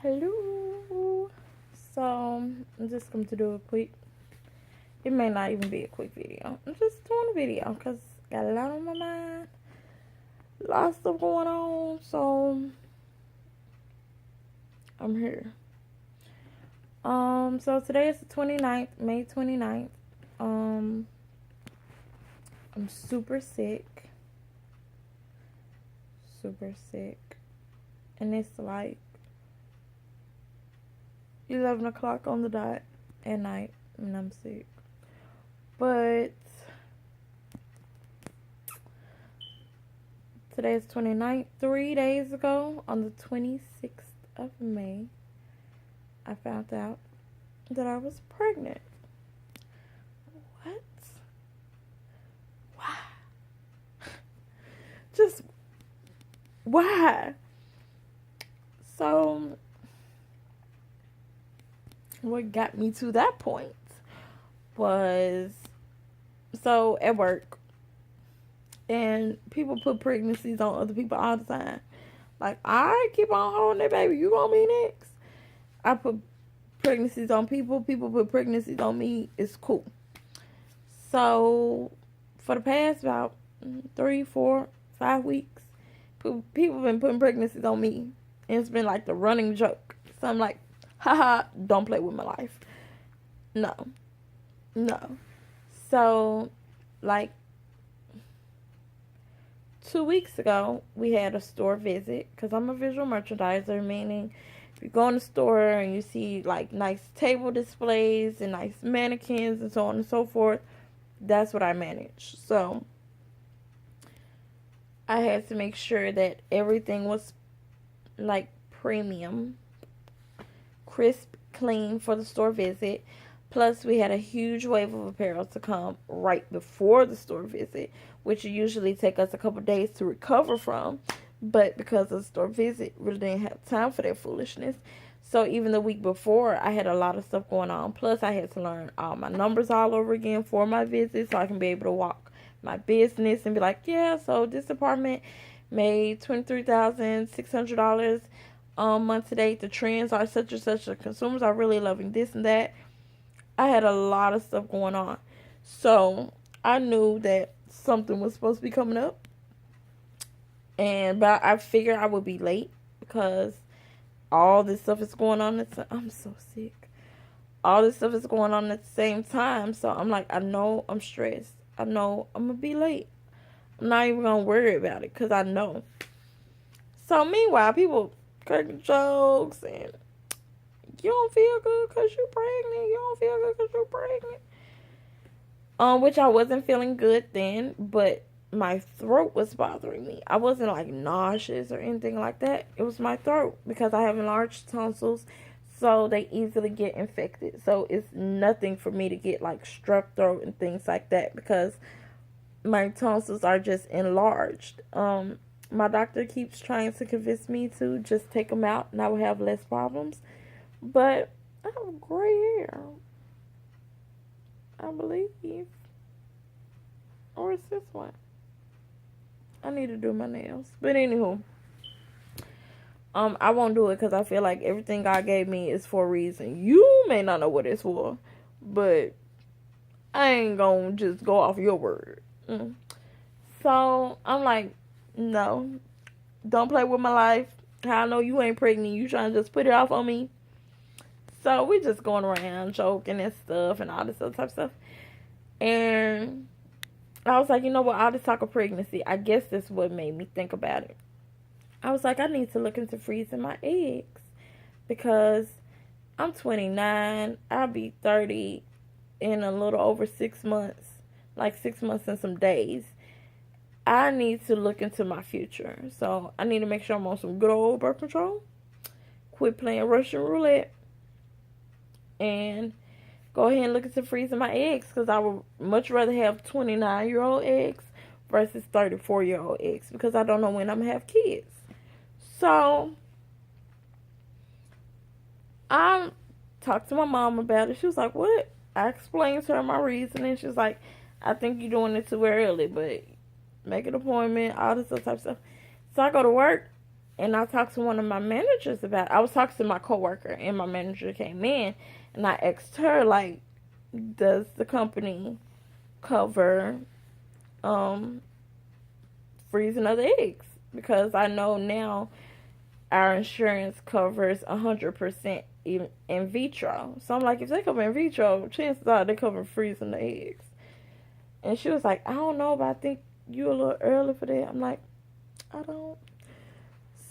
Hello. So I'm just going to do a quick. It may not even be a quick video. I'm just doing a video because got a lot on my mind. A lot of stuff going on. So I'm here. So today is the 29th, May 29th. I'm super sick. Super sick. And it's like 11 o'clock on the dot at night, and I'm sick. But today is 29th. 3 days ago, on the 26th of May, I found out that I was pregnant. What? Why? Just why? So what got me to that point was, so at work, and people put pregnancies on other people all the time. Like, I keep on holding that baby, you gonna be next. I put pregnancies on people put pregnancies on me. It's cool. So for the past about 3, 4, 5 weeks, people have been putting pregnancies on me, and it's been like the running joke. So I'm like, haha, don't play with my life. No. So, like, 2 weeks ago, we had a store visit, because I'm a visual merchandiser, meaning if you go in the store and you see, like, nice table displays and nice mannequins and so on and so forth, that's what I manage. So I had to make sure that everything was, like, premium, crisp, clean for the store visit. Plus, we had a huge wave of apparel to come right before the store visit, which usually take us a couple days to recover from. But because of the store visit, really didn't have time for that foolishness. So even the week before, I had a lot of stuff going on. Plus, I had to learn all my numbers all over again for my visit, so I can be able to walk my business and be like, yeah, so this department made $23,600 month to date. The trends are such and such. The consumers are really loving this and that. I had a lot of stuff going on. So I knew that something was supposed to be coming up. But I figured I would be late because all this stuff is going on. I'm so sick. All this stuff is going on at the same time. So I'm like, I know I'm stressed. I know I'm going to be late. I'm not even going to worry about it because I know. So meanwhile, people cracking jokes and you don't feel good because you're pregnant. You don't feel good because you're pregnant. Which I wasn't feeling good then, but my throat was bothering me. I wasn't like nauseous or anything like that. It was my throat because I have enlarged tonsils, so they easily get infected. So it's nothing for me to get like strep throat and things like that because my tonsils are just enlarged. My doctor keeps trying to convince me to just take them out and I will have less problems. But I have gray hair, I believe. Or is this one? I need to do my nails. But anywho, I won't do it because I feel like everything God gave me is for a reason. You may not know what it's for, but I ain't gonna just go off your word. So I'm like, no, don't play with my life. How I know you ain't pregnant, you trying to just put it off on me. So we just going around joking and stuff and all this other type of stuff. And I was like, you know what, all this talk of pregnancy, I guess this is what made me think about it. I was like, I need to look into freezing my eggs because I'm 29. I'll be 30 in a little over 6 months, like 6 months and some days. I need to look into my future. So I need to make sure I'm on some good old birth control. Quit playing Russian roulette. And go ahead and look into freezing my eggs because I would much rather have 29-year-old eggs versus 34-year-old eggs because I don't know when I'm going to have kids. So I talked to my mom about it. She was like, what? I explained to her my reasoning. She was like, I think you're doing it too early, but make an appointment, all this other type of stuff. So I go to work And I talked to one of my managers about it. I was talking to my coworker, and my manager came in, and I asked her, like, does the company cover freezing of the eggs? Because I know now our insurance covers 100% in vitro. So I'm like, if they cover in vitro, chances are they cover freezing the eggs. And she was like, I don't know, but I think you're a little early for that. I'm like, I don't.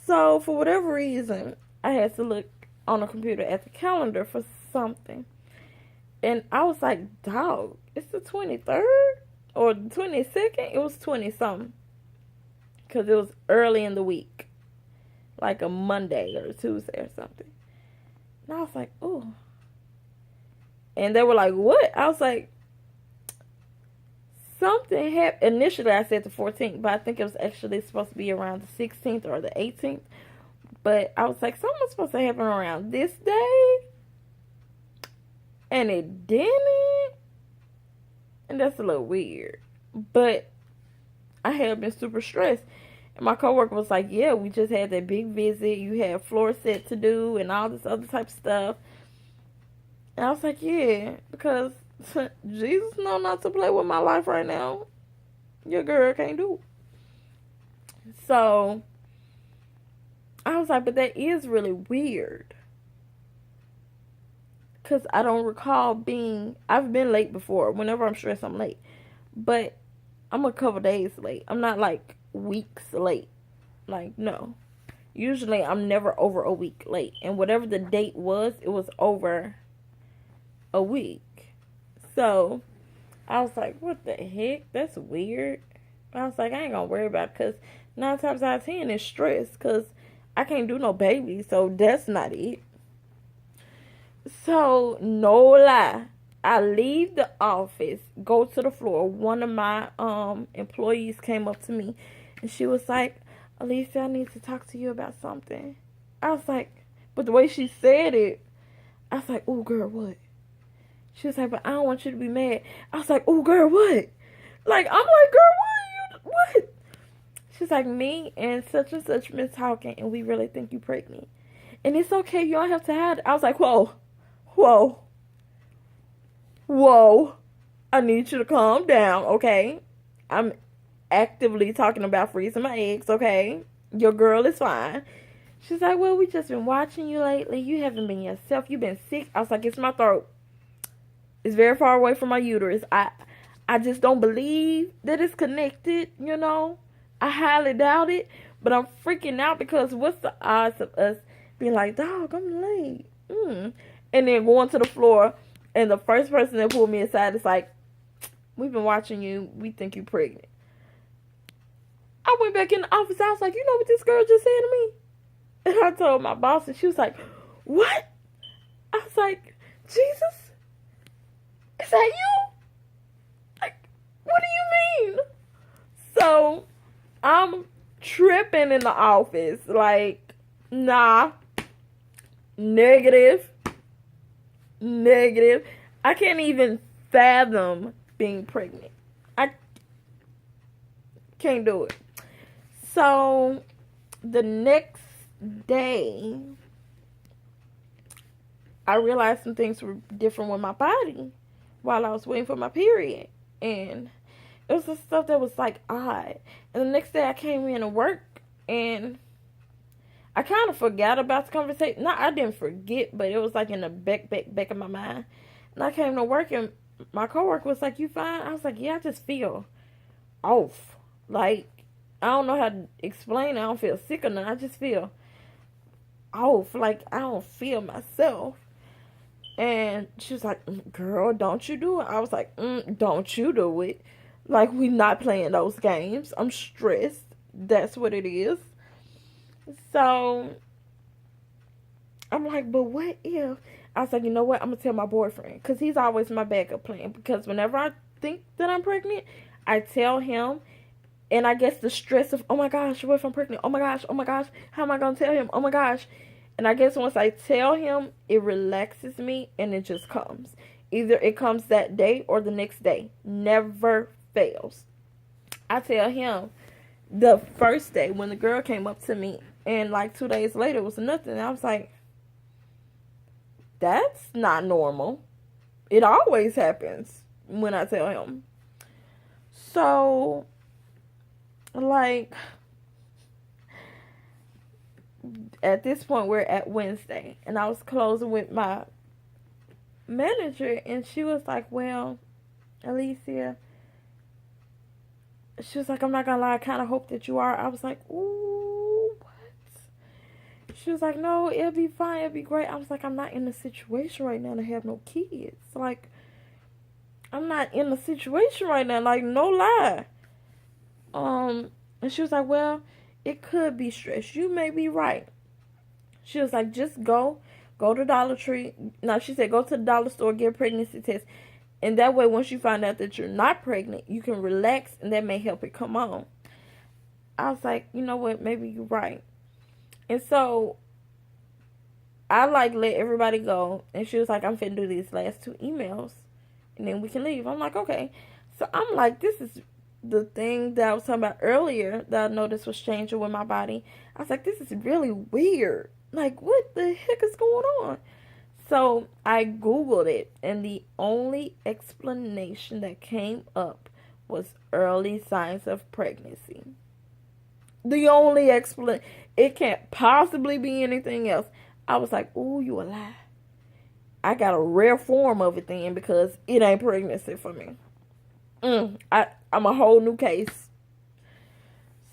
So for whatever reason, I had to look on the computer at the calendar for something. And I was like, dog, it's the 23rd or the 22nd? It was 20 something. Because it was early in the week. Like a Monday or a Tuesday or something. And I was like, oh. And they were like, what? I was like, something happened. Initially, I said the 14th, but I think it was actually supposed to be around the 16th or the 18th. But I was like, something's supposed to happen around this day. And it didn't. And that's a little weird. But I had been super stressed. And my coworker was like, yeah, we just had that big visit. You had floor set to do and all this other type of stuff. And I was like, yeah, because Jesus know not to play with my life right now. Your girl can't do it. So I was like, but that is really weird. Because I don't recall I've been late before. Whenever I'm stressed, I'm late. But I'm a couple days late. I'm not like weeks late. Like, no. Usually I'm never over a week late. And whatever the date was, it was over a week. So I was like, what the heck? That's weird. I was like, I ain't gonna worry about it, because 9 times out of 10 is stress, because I can't do no baby, so that's not it. So, no lie, I leave the office, go to the floor. One of my employees came up to me, and she was like, Alicia, I need to talk to you about something. I was like, but the way she said it, I was like, oh, girl, what? She was like, but I don't want you to be mad. I was like, oh, girl, what? Like, I'm like, girl, what? She's like, me and such been talking, and we really think you pregnant. And it's okay, you don't have to hide it. I was like, whoa. I need you to calm down, okay? I'm actively talking about freezing my eggs, okay? Your girl is fine. She's like, well, we just been watching you lately. You haven't been yourself. You've been sick. I was like, it's my throat. It's very far away from my uterus. I just don't believe that it's connected, you know? I highly doubt it. But I'm freaking out because what's the odds of us being like, dog, I'm late. And then going to the floor, and the first person that pulled me aside is like, we've been watching you. We think you're pregnant. I went back in the office. I was like, you know what this girl just said to me? And I told my boss, and she was like, what? I was like, Jesus? Is that you? Like, what do you mean? So, I'm tripping in the office. Like, nah. Negative. I can't even fathom being pregnant. I can't do it. So, the next day, I realized some things were different with my body while I was waiting for my period. And it was just stuff that was like odd. And the next day I came in to work, and I kind of forgot about the conversation. No, I didn't forget, but it was like in the back of my mind. And I came to work, and my coworker was like, you fine? I was like, yeah, I just feel off. Like, I don't know how to explain it. I don't feel sick or nothing. I just feel off. Like, I don't feel myself. And she was like, girl, don't you do it. I was like, don't you do it. Like, we not playing those games. I'm stressed. That's what it is. So, I'm like, but what if? I was like, you know what? I'm going to tell my boyfriend. Because he's always my backup plan. Because whenever I think that I'm pregnant, I tell him. And I guess the stress of, oh my gosh, what if I'm pregnant? Oh my gosh, how am I going to tell him? Oh my gosh. And I guess once I tell him, it relaxes me and it just comes. Either it comes that day or the next day. Never fails. I tell him the first day when the girl came up to me And like 2 days later, it was nothing. And I was like, that's not normal. It always happens when I tell him. So, like, at this point, we're at Wednesday. And I was closing with my manager. And she was like, well, Alicia, she was like, I'm not gonna lie, I kind of hope that you are. I was like, ooh, what? She was like, no, it'll be fine, it'll be great. I was like, I'm not in a situation right now to have no kids. Like, I'm not in a situation right now, like, no lie. And she was like, well, it could be stress. You may be right. She was like, just go to Dollar Tree. No, she said, go to the dollar store, get a pregnancy test. And that way, once you find out that you're not pregnant, you can relax, and that may help it come on. I was like, you know what? Maybe you're right. And so, I, like, let everybody go. And she was like, I'm finna do these last 2 emails, and then we can leave. I'm like, okay. So, I'm like, this is the thing that I was talking about earlier that I noticed was changing with my body. I was like, this is really weird. Like, what the heck is going on? So I Googled it, and the only explanation that came up was early signs of pregnancy. The only explanation. It can't possibly be anything else. I was like, ooh, you a lie. I got a rare form of it then, because it ain't pregnancy for me. I'm a whole new case.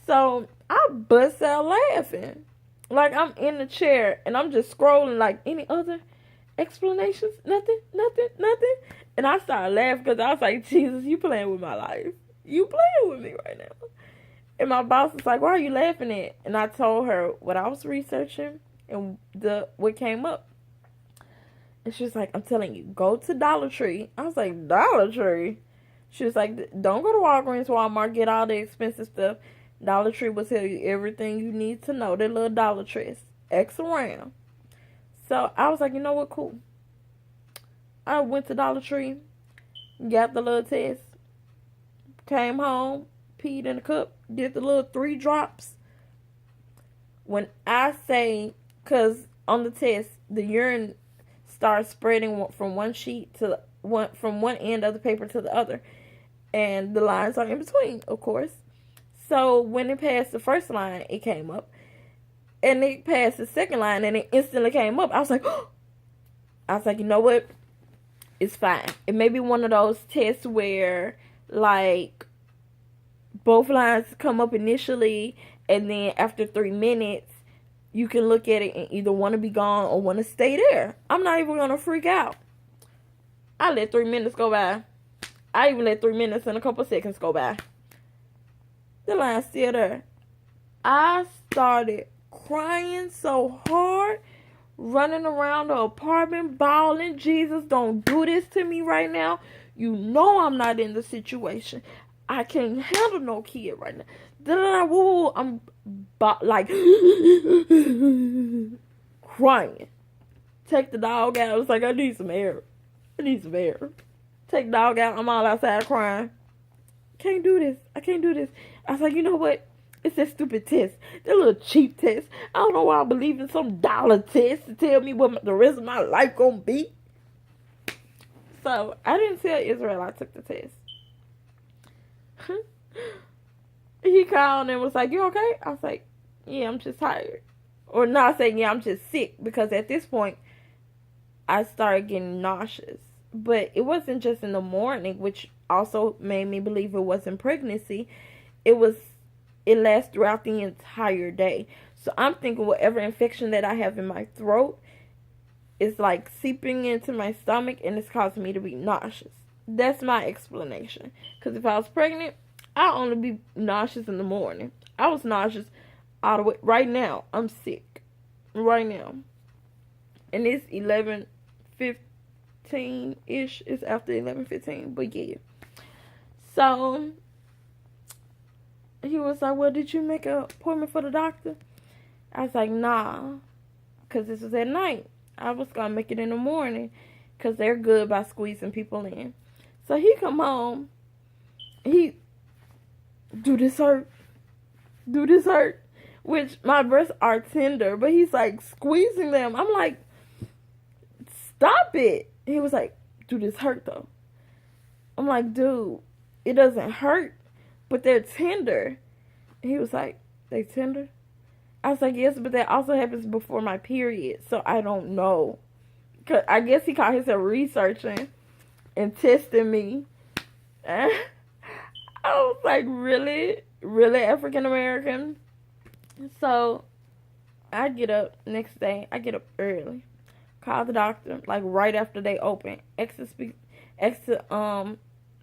So I bust out laughing. Like, I'm in the chair, and I'm just scrolling like, any other explanations? Nothing. And I started laughing because I was like, Jesus, you playing with my life. You playing with me right now. And my boss was like, why are you laughing at? And I told her what I was researching and what came up. And she was like, I'm telling you, go to Dollar Tree. I was like, Dollar Tree? She was like, don't go to Walgreens, Walmart, get all the expensive stuff. Dollar Tree will tell you everything you need to know. That little Dollar Tree. X around. So I was like, you know what, cool. I went to Dollar Tree, got the little test, came home, peed in a cup, did the little 3 drops. When I say, because on the test, the urine starts spreading from one sheet to from one end of the paper to the other. And the lines are in between, of course. So when it passed the first line, it came up. And it passed the second line, and it instantly came up. I was like, oh. I was like, you know what? It's fine. It may be one of those tests where, like, both lines come up initially, and then after 3 minutes, you can look at it and either want to be gone or want to stay there. I'm not even going to freak out. I let 3 minutes go by. I even let 3 minutes and a couple seconds go by. The line's still there. I started crying so hard, running around the apartment, bawling, Jesus, don't do this to me right now. You know I'm not in the situation. I can't handle no kid right now. I'm like crying. Take the dog out. I was like, I need some air. Take the dog out. I'm all outside crying. Can't do this. I can't do this. I was like, you know what? It's that stupid test. That little cheap test. I don't know why I believe in some dollar test to tell me what the rest of my life gonna be. So, I didn't tell Israel I took the test. He called and was like, you okay? I was like, yeah, I'm just tired. Or not saying, yeah, I'm just sick. Because at this point, I started getting nauseous. But it wasn't just in the morning, which also made me believe it wasn't pregnancy. It lasts throughout the entire day. So I'm thinking whatever infection that I have in my throat is like seeping into my stomach and it's causing me to be nauseous. That's my explanation. Because if I was pregnant, I'd only be nauseous in the morning. I was nauseous all the way. Right now, I'm sick. Right now. And it's 11:15-ish. It's after 11:15. But yeah. So he was like, well, did you make an appointment for the doctor? I was like, nah. Because this was at night. I was going to make it in the morning. Because they're good by squeezing people in. So he come home. Do this hurt? which my breasts are tender, but he's like squeezing them. I'm like, stop it. He was like, do this hurt though? I'm like, dude, it doesn't hurt, but they're tender. He was like, they tender? I was like, yes, but that also happens before my period, so I don't know. Cause I guess he caught himself researching and testing me. I was like, really? Really African American? So I get up next day. I get up early. Call the doctor, like right after they open. Ask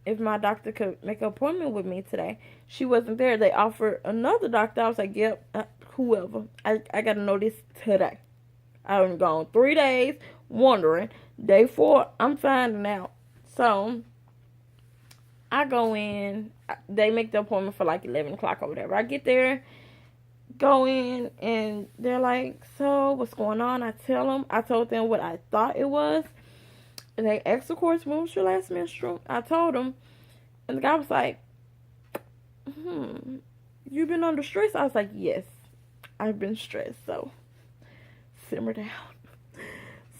if my doctor could make an appointment with me today. She wasn't there. They offered another doctor. I was like, yep, whoever. I got to know this today. I've gone 3 days wondering. Day 4, I'm finding out. So I go in. They make the appointment for like 11 o'clock or whatever. I get there, go in, and they're like, so what's going on? I told them what I thought it was. And they asked, of course, when was your last menstrual? I told them. And the guy was like, you been under stress? I was like, yes, I've been stressed. So simmer down.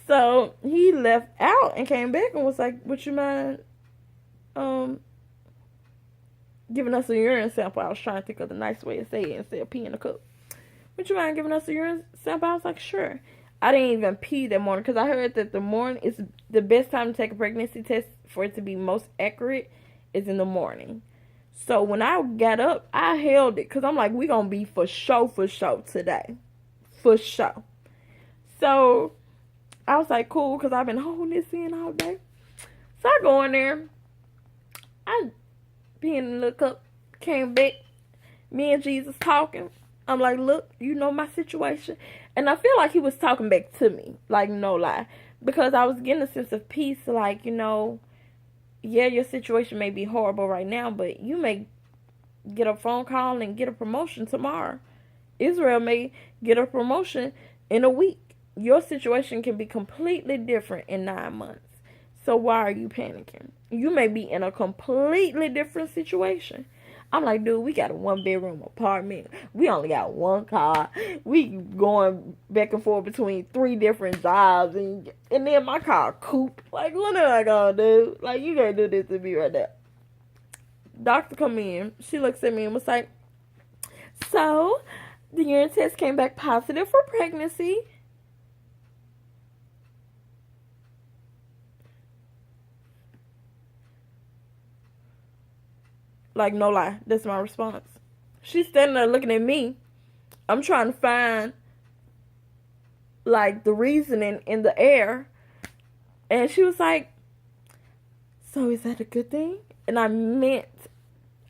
So he left out and came back and was like, would you mind giving us a urine sample? I was trying to think of the nice way to say it instead of pee in a cup. Would you mind giving us a urine sample? I was like, sure. I didn't even pee that morning because I heard that the morning is the best time to take a pregnancy test for it to be most accurate is in the morning. So when I got up, I held it because I'm like, we going to be for show today. For show. So I was like, cool, because I've been holding this in all day. So I go in there. I pee in the little cup, came back, me and Jesus talking. I'm like, look, you know my situation. And I feel like he was talking back to me. Like, no lie. Because I was getting a sense of peace. Like, you know, yeah, your situation may be horrible right now, but you may get a phone call and get a promotion tomorrow. Israel may get a promotion in a week. Your situation can be completely different in 9 months. So why are you panicking? You may be in a completely different situation. I'm like, dude, we got a 1-bedroom apartment. We only got 1 car. We going back and forth between 3 different jobs. And then my car coupe. Like, what am I going to do? Like, you can't do this to me right now. Doctor come in. She looks at me and was like, so, the urine test came back positive for pregnancy. Like, no lie. That's my response. She's standing there looking at me. I'm trying to find, like, the reasoning in the air. And she was like, so is that a good thing? And I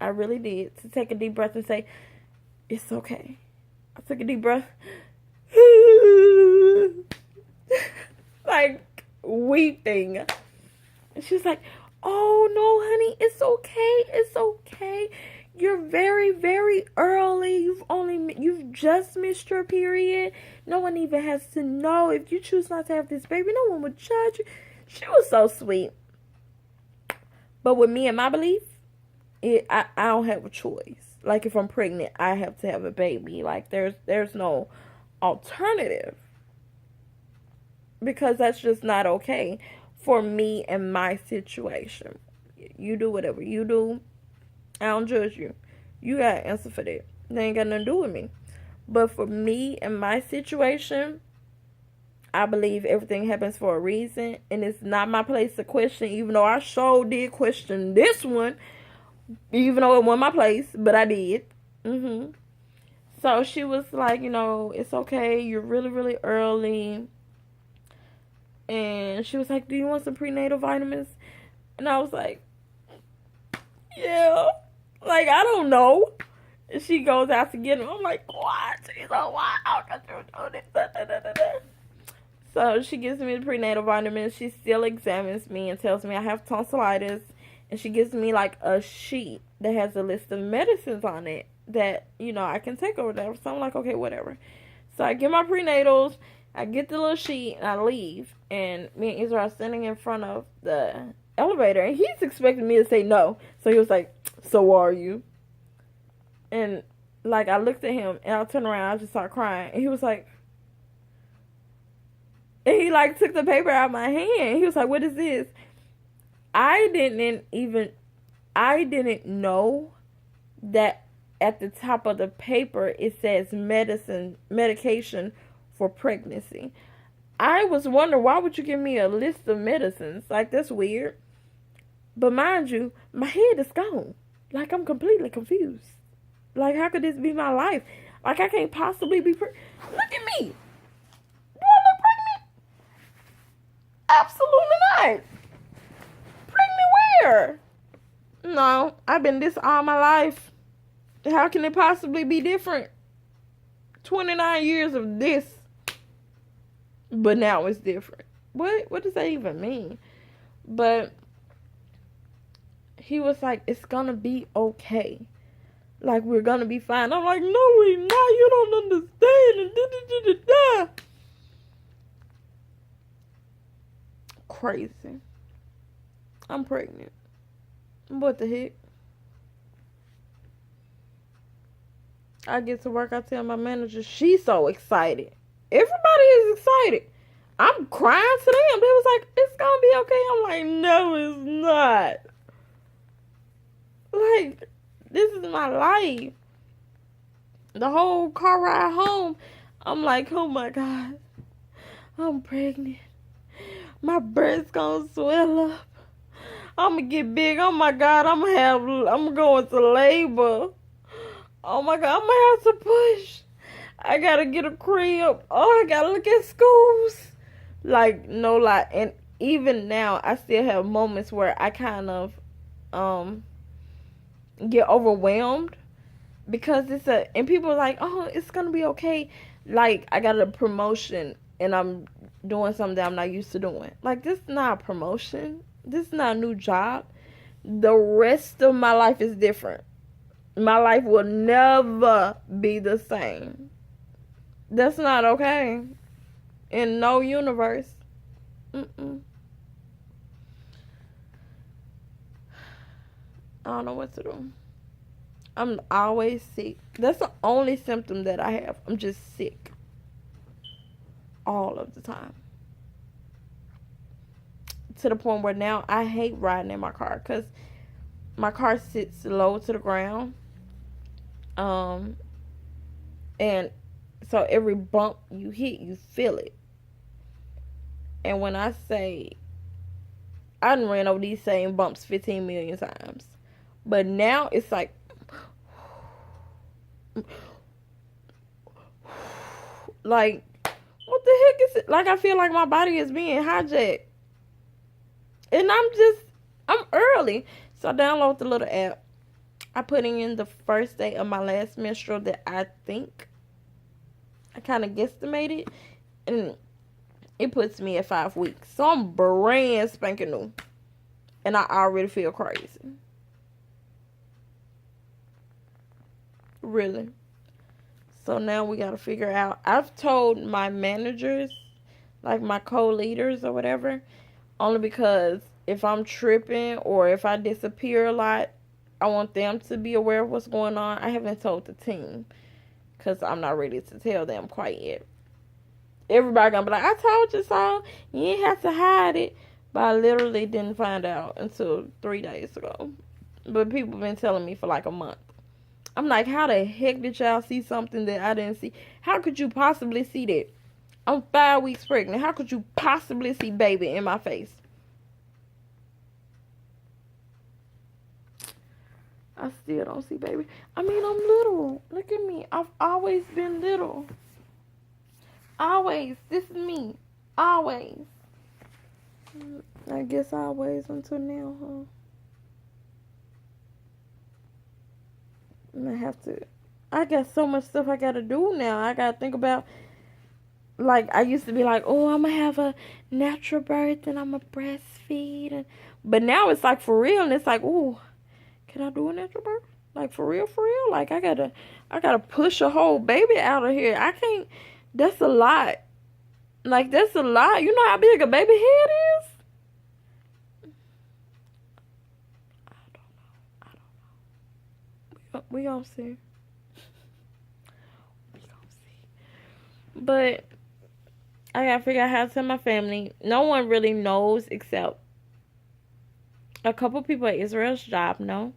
really did, to take a deep breath and say, it's okay. I took a deep breath. Like, weeping. And she was like, oh, no, honey, it's okay. It's okay. You're very, very early. You've just missed your period. No one even has to know. If you choose not to have this baby, no one would judge you. She was so sweet. But with me and my belief, I don't have a choice. Like, if I'm pregnant, I have to have a baby. Like, there's no alternative. Because that's just not okay for me and my situation. You do whatever you do. I don't judge you. You got to answer for that. They ain't got nothing to do with me. But for me and my situation, I believe everything happens for a reason. And it's not my place to question, even though I sure did question this one. Even though it wasn't my place, but I did. So she was like, you know, it's okay. You're really, really early. And she was like, do you want some prenatal vitamins? And I was like, yeah. Like, I don't know. And she goes out to get them. I'm like, what? She's like, why? So she gives me the prenatal vitamins. She still examines me and tells me I have tonsillitis. And she gives me, like, a sheet that has a list of medicines on it that, you know, I can take or whatever. So I'm like, okay, whatever. So I get my prenatals. I get the little sheet and I leave. And me and Israel are standing in front of the elevator. And he's expecting me to say no. So he was like, so are you? And Like, I looked at him, and I turned around, I just started crying. And he was like, and he, like, took the paper out of my hand. He was like, what is this? I didn't know that at the top of the paper it says medication for pregnancy. I was wondering, why would you give me a list of medicines? Like, that's weird. But mind you, my head is gone. Like, I'm completely confused. Like, how could this be my life? Like, I can't possibly be Look at me. Do I look pregnant? Absolutely not. Pregnant where? No, I've been this all my life. How can it possibly be different? 29 years of this. But now it's different. What does that even mean? But he was like, it's gonna be okay. Like, we're gonna be fine. I'm like, no, we're not. You don't understand. Crazy. I'm pregnant. What the heck? I get to work, I tell my manager, she's so excited. Everybody is excited. I'm crying to them. They was like, it's gonna be okay. I'm like, no, it's not. Like, this is my life. The whole car ride home, I'm like, oh my God, I'm pregnant. My breast's gonna swell up. I'm gonna get big. Oh my God, I'm going to labor. Oh my God, I'm gonna have to push. I gotta get a crib. Oh, I gotta look at schools. Like, no lie. And even now, I still have moments where I kind of get overwhelmed because and people are like, oh, it's gonna be okay. Like, I got a promotion and I'm doing something that I'm not used to doing. Like, this is not a promotion. This is not a new job. The rest of my life is different. My life will never be the same. That's not okay. In no universe. I don't know what to do. I'm always sick. That's the only symptom that I have. I'm just sick. All of the time. To the point where now I hate riding in my car because my car sits low to the ground. And so every bump you hit, you feel it. And when I say, I done ran over these same bumps 15 million times. But now it's like, like, what the heck is it? Like, I feel like my body is being hijacked. And I'm early. So I download the little app. I put in the first day of my last menstrual that I think I kind of guesstimated. And it puts me at 5 weeks. So I'm brand spanking new. And I already feel crazy. Really. So now we got to figure out. I've told my managers, like my co-leaders or whatever, only because if I'm tripping or if I disappear a lot, I want them to be aware of what's going on. I haven't told the team because I'm not ready to tell them quite yet. Everybody gonna be like, I told you so. You ain't have to hide it. But I literally didn't find out until 3 days ago. But people been telling me for like a month. I'm like, how the heck did y'all see something that I didn't see? How could you possibly see that? I'm 5 weeks pregnant. How could you possibly see baby in my face? I still don't see baby. I mean, I'm little. Look at me. I've always been little. Always. This is me. Always. I guess always until now, huh? I'm gonna have to. I got so much stuff I gotta do now. I gotta think about. Like, I used to be like, oh, I'm gonna have a natural birth and I'm gonna breastfeed. But now it's like for real. And it's like, oh, can I do a natural birth? Like, for real, for real? Like, I gotta push a whole baby out of here. I can't. That's a lot. Like, that's a lot. You know how big a baby head is? I don't know. We gonna see. But I gotta figure out how to tell my family. No one really knows except a couple people at Israel's job know,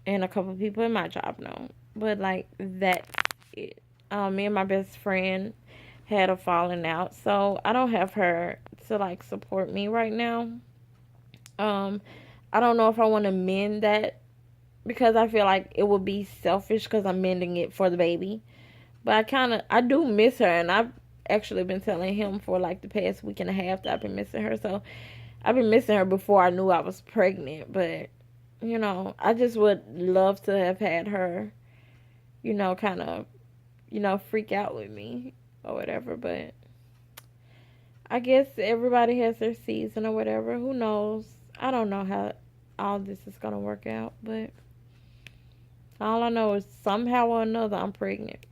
and a couple people at my job know. But like that's it. Me and my best friend had a falling out, so I don't have her to like support me right now. Um, I don't know if I want to mend that because I feel like it would be selfish because I'm mending it for the baby. But I do miss her, and I've actually been telling him for like the past week and a half that I've been missing her. So I've been missing her before I knew I was pregnant. But I just would love to have had her, kind of, freak out with me or whatever. But I guess everybody has their season or whatever. Who knows? I don't know how all this is gonna work out, but all I know is somehow or another I'm pregnant.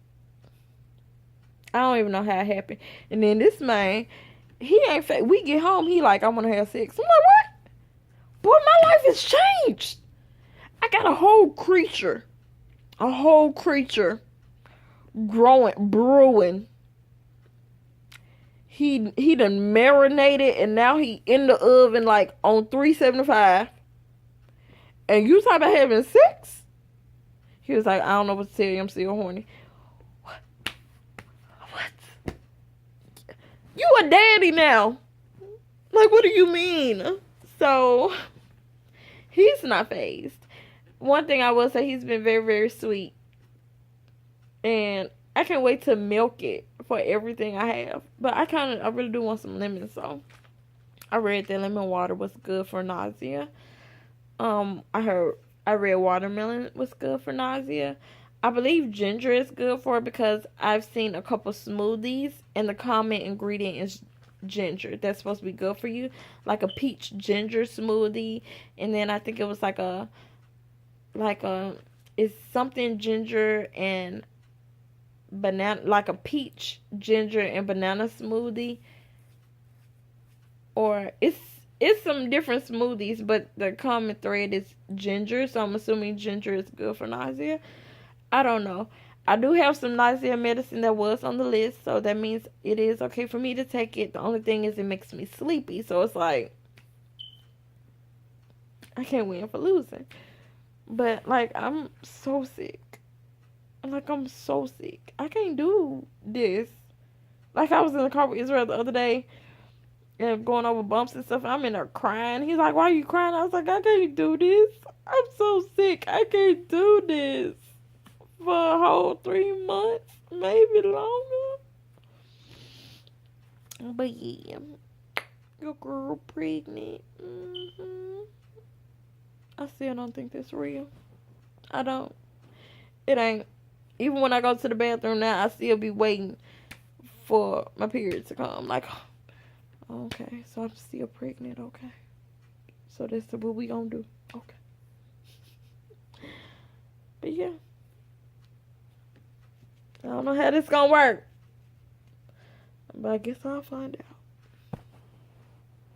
I don't even know how it happened. And then this man, he ain't fake. We get home, he like, I want to have sex. I'm like, what? Boy, my life has changed. I got a whole creature growing, brewing. He done marinated, and now he in the oven like on 375. And you talk about having sex? He was like, I don't know what to tell you. I'm still horny. What? You a daddy now? Like, what do you mean? So he's not phased. One thing I will say, he's been very, very sweet, and I can't wait to milk it for everything I have. But I really do want some lemon. So I read that lemon water was good for nausea. I read watermelon was good for nausea. I believe ginger is good for it because I've seen a couple smoothies and the common ingredient is ginger. That's supposed to be good for you, like a peach ginger smoothie. And then I think it was like a it's something ginger and banana, like a peach ginger and banana smoothie, or it's some different smoothies, but the common thread is ginger, so I'm assuming ginger is good for nausea. I don't know. I do have some nausea medicine that was on the list, so that means it is okay for me to take it. The only thing is it makes me sleepy, so it's like I can't win for losing. But like I'm so sick. Like I'm so sick. I can't do this. Like I was in the car with Israel the other day and going over bumps and stuff. And I'm in there crying. He's like, "Why are you crying?" I was like, "I can't do this. I'm so sick. I can't do this for a whole 3 months, maybe longer." But yeah, your girl pregnant. I still don't think that's real. I don't. It ain't. Even when I go to the bathroom now, I still be waiting for my period to come. Like, okay, so I'm still pregnant. Okay, so that's what we gonna do. Okay, but yeah, I don't know how this gonna work, but I guess I'll find out.